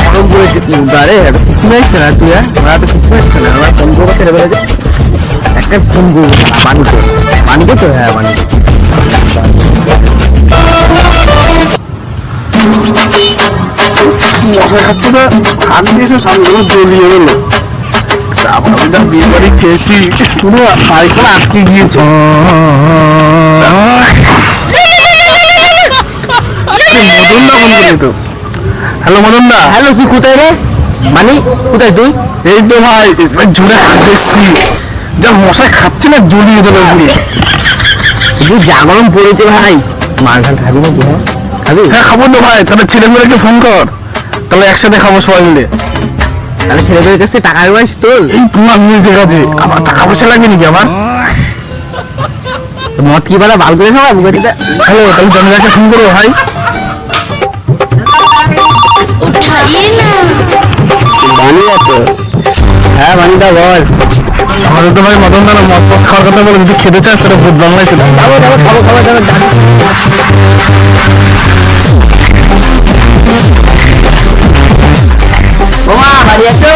গরম করেছে আরে কিছু না তুই ওরা তো কিছু না আমার ফোন করবো ছেড়ে বেড়েছে একটা ফোন করবো পানিকে তো হ্যাঁ পানিকে আমি দিয়েছি সামনে জ্বলিয়ে গেল আমি যা বিয়ে বাড়ি খেয়েছি পুরো পায়খানা আটকে গিয়েছে মদন দা ফোন করি তো হ্যালো মদন দা হ্যালো তুই কোথায় রে মানে কোথায় তুই এই তো ভাই জোরে হাঁটতে এসছি যা মশাই খাচ্ছে না জ্বলিয়ে দেবে পুরো তুই যা গরম পড়েছে ভাই মার ঘাট খাবি নাকি হ্যাঁ খাবি হ্যাঁ খাবো তো ভাই তাহলে ছেলেগুলোকে ফোন কর তাহলে একসাথে খাবো সবাই মিলে তাহলে ছেলেদের কাছে টাকা পাইস তোর এই তোমার নিজের কাছে আমার টাকা পয়সা লাগবে নাকি আমার মদ কি বলা বাল করে খাওয়া বুঝতে হ্যালো তাহলে জনগাকে ফোন করবো ভাই বানি আছে হ্যাঁ বানিদা বল আমাদের তো ভাই মদন দানা মদ ফদ খাওয়ার কথা বলে যদি খেতে চাস তাহলে ভূত বাংলায় ছিল খাবো বোমা বাড়ি আছো